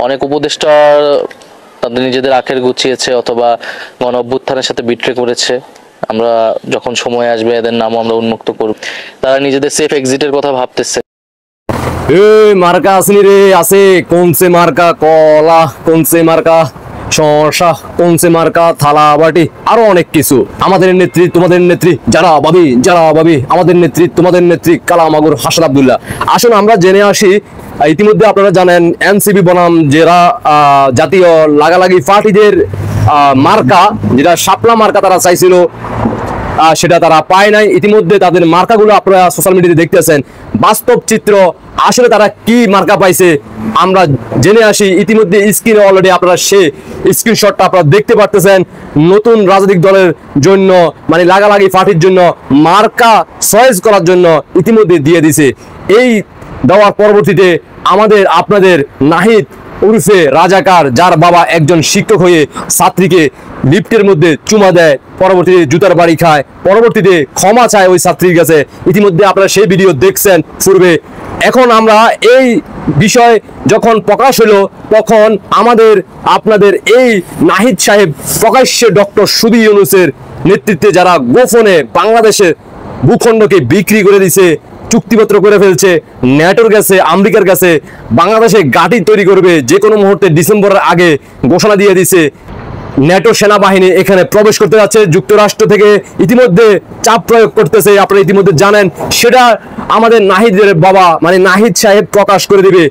অনেক উপদেষ্টা তাদের নিজেদের আখের গুছিয়েছে অথবা গণ অভ্যুত্থানের সাথে বিট্রে করেছে। আমরা যখন সময় আসবে এদের নামও আমরা উন্মুক্ত করব। তারা নিজেদের সেফ এক্সিটের কথা ভাবতেছে। মার্কা আসনি রে, আছে কোনসে মার্কা কলা, কোনসে মার্কা শসা, কোনসে মার্কা থালা বাটি, আরো অনেক কিছু। আমাদের নেত্রী, তোমাদের নেত্রী যারা ভাবি, যারা ভাবি আমাদের নেত্রী, তোমাদের নেত্রী কালামাগুর হাসান আব্দুল্লাহ। আসুন আমরা জেনে আসি। ইতিমধ্যে আপনারা জানেন এনসিপি বনাম যারা জাতীয় লাগালাগি পার্টিদের মার্কা, যেটা শাপলা মার্কা তারা চাইছিল, সেটা তারা পায় নাই। ইতিমধ্যে তাদের মার্কাগুলো আপনারা সোশ্যাল মিডিয়াতে দেখতেছেন। বাস্তব চিত্র আসলে তারা কি মার্কা পাইছে আমরা জেনে আসি। ইতিমধ্যে স্ক্রিনে অলরেডি আপনারা সেই স্ক্রিনশটটা আপনারা দেখতে পারতেছেন। নতুন রাজনৈতিক দলের জন্য মানে লাগালাগি পার্টির জন্য মার্কা চয়েস করার জন্য ইতিমধ্যে দিয়ে দিছে। এই দেওয়ার পরবর্তীতে আমাদের আপনাদের নাহিদ উরফে রাজাকার, যার বাবা একজন শিক্ষক হয়ে ছাত্রীকে লিফটের মধ্যে চুমা দেয়, পরবর্তীতে জুতার বাড়ি খায়, পরবর্তীতে ক্ষমা চায় ওই ছাত্রীর কাছে। ইতিমধ্যে আপনারা সেই ভিডিও দেখছেন পূর্বে। এখন আমরা এই বিষয় যখন প্রকাশ হলো তখন আমাদের আপনাদের এই নাহিদ সাহেব প্রকাশ্যে ডক্টর সুবি ইউনূসের নেতৃত্বে যারা গোপনে বাংলাদেশের ভূখণ্ডকে বিক্রি করে দিছে, চুক্তিপত্র করে ফেলছে, ন্যাটোর কাছে, আমেরিকার কাছে বাংলাদেশে ঘাঁটি তৈরি করবে যে কোনো মুহূর্তে, ডিসেম্বরের আগে ঘোষণা দিয়ে দিছে। ন্যাটো সেনাবাহিনী এখানে প্রবেশ করতে যাচ্ছে, যুক্তরাষ্ট্র থেকে ইতিমধ্যে চাপ প্রয়োগ করতেছে, আপনারা ইতিমধ্যে জানেন। সেটা আমাদের নাহিদের বাবা মানে নাহিদ সাহেব প্রকাশ করে দিবে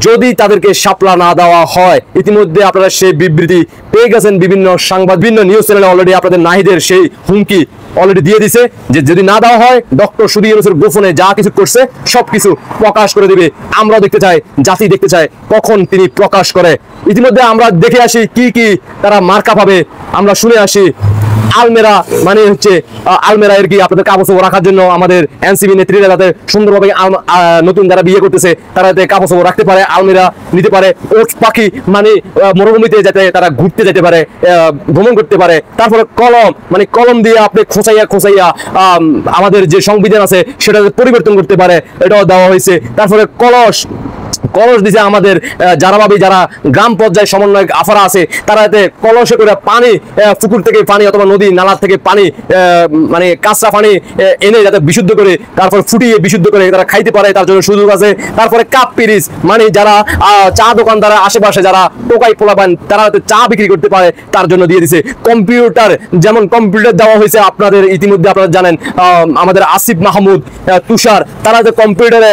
যদি তাদেরকে শাপলা না দেওয়া হয়। ইতিমধ্যে আপনারা সেই বিবৃতি পেয়ে গেছেন বিভিন্ন সংবাদ, বিভিন্ন নিউজ চ্যানেলে অলরেডি আপনাদের নাহিদের সেই হুমকি অলরেডি দিয়ে দিছে যে যদি না দেওয়া হয় ডক্টর সুবি ইউনূসের গোপনে যা কিছু করছে সবকিছু প্রকাশ করে দিবে। আমরাও দেখতে চাই, জাতি দেখতে চায় কখন তিনি প্রকাশ করে। ইতিমধ্যে আমরা দেখে আসি কি কি তারা মার্কা পাবে, আমরা শুনে আসি। আলমেরা মানে হচ্ছে আলমেরা এর কি আপনাদের কাপড় রাখার জন্য আমাদের এনসিপি নেত্রীরা যাতে সুন্দরভাবে নতুন যারা বিয়ে করতেছে তারা যাতে কাপড় রাখতে পারে, আলমেরা নিতে পারে। ওট পাখি মানে মরুভূমিতে যাতে তারা ঘুরতে যেতে পারে, ভ্রমণ করতে পারে। তারপরে কলম মানে কলম দিয়ে আপনি খোঁচাইয়া খোঁচাইয়া আমাদের যে সংবিধান আছে সেটা পরিবর্তন করতে পারে, এটাও দেওয়া হয়েছে। তারপরে কলস দিছে আমাদের যারা ভাবি, যারা গ্রাম পর্যায়ে সমন্বয় আফারা আছে তারা যাতে কলসে করে পানি, পুকুর থেকে পানি অথবা নদী নালা থেকে পানি মানে কাঁচা পানি এনে যাতে বিশুদ্ধ করে তারপর ফুটিয়ে বিশুদ্ধ করে তারা খাইতে পারে, তার জন্য সুযোগ আছে। তারপরে কাপ পিরিচ মানে যারা চা দোকানদার আশেপাশে যারা টোকাই পোলাপান তারা যাতে চা বিক্রি করতে পারে তার জন্য দিয়ে দিছে। কম্পিউটার, যেমন কম্পিউটার দেওয়া হয়েছে আপনাদের ইতিমধ্যে আপনারা জানেন আমাদের আসিফ মাহমুদ, তুষার, তারা যে কম্পিউটারে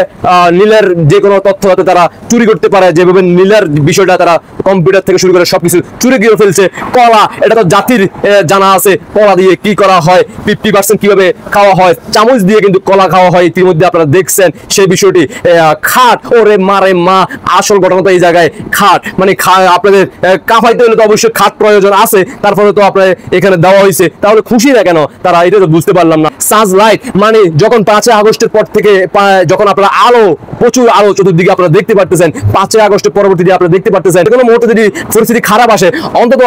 নীলের যে কোনো তথ্য যাতে তারা চুরি করতে পারে, যেভাবে নীলের বিষয়টা তারা কম্পিউটার থেকে শুরু করে সবকিছু চুরি করে ফেলছে। কলা, এটা তো জাতির জানা আছে কলা দিয়ে কি করা হয়, 50% কিভাবে খাওয়া হয়, চামচ দিয়ে কিন্তু কলা খাওয়া হয়, ইতিমধ্যে আপনারা দেখছেন সেই বিষয়টি। খাট, ওরে মারে মা, আসল ঘটনা তো এই জায়গায় খাট মানে আপনাদের কাফাইতে হলে তো অবশ্যই খাট প্রয়োজন আছে, তারপরে তো আপনার এখানে দেওয়া হয়েছে, তাহলে খুশি না কেন তারা, এটা তো বুঝতে পারলাম না। সার্চ লাইট মানে যখন 5 আগস্টের পর থেকে যখন আপনারা আলো, প্রচুর আলো চতুর্দিকে আপনারা দেখতে পারতেছেন, 5 আগস্টের পরবর্তীতে আপনারা দেখতে পারতেছেন, কোনো মুহূর্তে যদি পরিস্থিতি খারাপ আসে অন্তত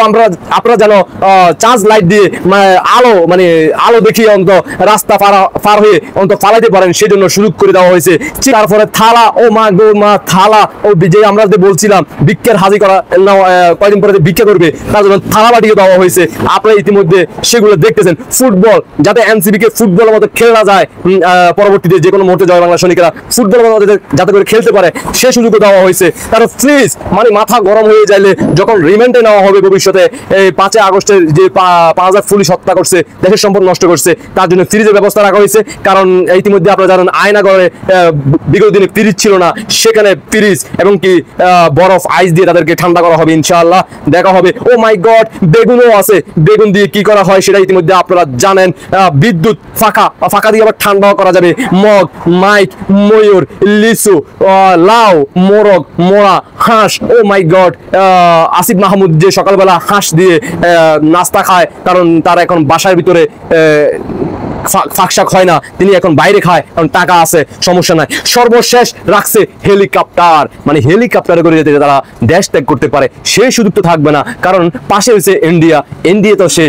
আপনারা যেন চার্জ লাইট দিয়ে মানে আলো দেখিয়ে অন্তত রাস্তা পার হয়ে অন্তত ফালাইতে পারেন, সেই জন্য সুযোগ করে দেওয়া হয়েছে। তারপরে থালা, ও মা গো মা, থালা, ও যে আমরা যে বলছিলাম ভিক্ষার হাজির করা কয়েকদিন পরে ভিক্ষা করবে তার জন্য থালা বাটিও দেওয়া হয়েছে, আপনারা ইতিমধ্যে সেগুলো দেখতেছেন। ফুটবল, যাতে এনসিপি কে ফুটবলের মতো খেলা যায়, পরবর্তীতে যে কোনো মুহূর্তে জয় বাংলা সৈনিকরা ফুটবলের মতো যাতে করে খেলতে পারে সে সুযোগও দেওয়া হয়েছে। তার ফ্রিজ মানে মাথা গরম হয়ে যাইলে যখন রিমান্ডে নেওয়া হবে ভবিষ্যতে, এই 5 আগস্টের যে 5000 পুলিশ হত্যা করছে, দেশের সম্পদ নষ্ট করছে, তার জন্য ফ্রিজের ব্যবস্থা রাখা হয়েছে। কারণ ইতিমধ্যে আপনারা জানেন আয়নাগরে বিগত দিনে ফ্রিজ ছিল না, সেখানে ফ্রিজ এবং কি বরফ আইস দিয়ে তাদেরকে ঠান্ডা করা হবে, ইনশাআল্লাহ দেখা হবে। ও মাই গড, বেগুনও আছে, বেগুন দিয়ে কি করা হয় সেটা ইতিমধ্যে আপনারা জানেন। বিদ্যুৎ ফাঁকা দিয়ে আবার ঠান্ডাও করা যাবে। মগ, মাইক, ময়ূর, লিচু, লাউ, মোরগ, মোড়া, হাঁস। ও মাই গড, আসিফ মাহমুদ যে সকালবেলা হাঁস দিয়ে নাস্তা খায়, কারণ তার এখন বাসার ভিতরে ফাঁকশাক হয় না, তিনি এখন বাইরে খায়, কারণ টাকা আছে, সমস্যা নাই। সর্বশেষ রাখছে হেলিকপ্টার, মানে হেলিকপ্টারে করে যেতে তারা দেশ ত্যাগ করতে পারে, সেই সুযোগ তো থাকবে না, কারণ পাশে হয়েছে ইন্ডিয়া, ইন্ডিয়া তো সে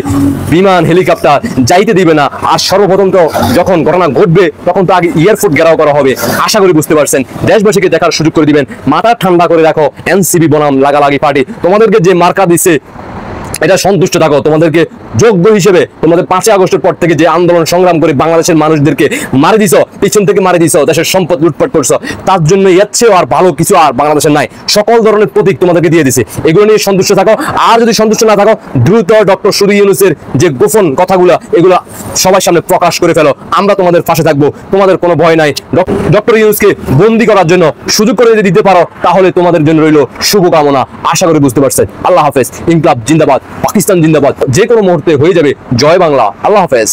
বিমান হেলিকপ্টার যাইতে দিবে না। আর সর্বপ্রথম তো যখন ঘটনা ঘটবে তখন তো আগে এয়ারপোর্ট ঘেরাও করা হবে। আশা করি বুঝতে পারছেন, দেশবাসীকে দেখার সুযোগ করে দিবেন। মাথা ঠান্ডা করে রাখো, এনসিপি বনাম লাগালাগি পার্টি তোমাদেরকে যে মার্কা দিচ্ছে এটা সন্তুষ্ট থাকো। তোমাদেরকে যোগ্য হিসেবে তোমাদের 5ই আগস্টের পর থেকে যে আন্দোলন সংগ্রাম করে বাংলাদেশের মানুষদেরকে মারি দিছো, পিছন থেকে মারি দিছো, দেশের সম্পদ লুটপাট করছো, তার জন্য এর চেয়েও আর ভালো কিছু আর বাংলাদেশের নাই। সকল ধরনের প্রতীক তোমাদেরকে দিয়ে দিছে, এগুলো নিয়ে সন্তুষ্ট থাকো। আর যদি সন্তুষ্ট না থাকো, দ্রুত ডক্টর সুরি ইউনূসের যে গোপন কথাগুলো এগুলো সবার সামনে প্রকাশ করে ফেলো। আমরা তোমাদের পাশে থাকবো, তোমাদের কোনো ভয় নাই। ডক্টর ইউনূসকে বন্দি করার জন্য সুযোগ করে যদি দিতে পারো তাহলে তোমাদের জন্য রইল শুভকামনা। আশা করি বুঝতে পারছেন। আল্লাহ হাফেজ। ইনকলাব জিন্দাবাদ, পাকিস্তান জিন্দাবাদ। যে কোনো মুহূর্তে হয়ে যাবে জয় বাংলা। আল্লাহ হাফেজ।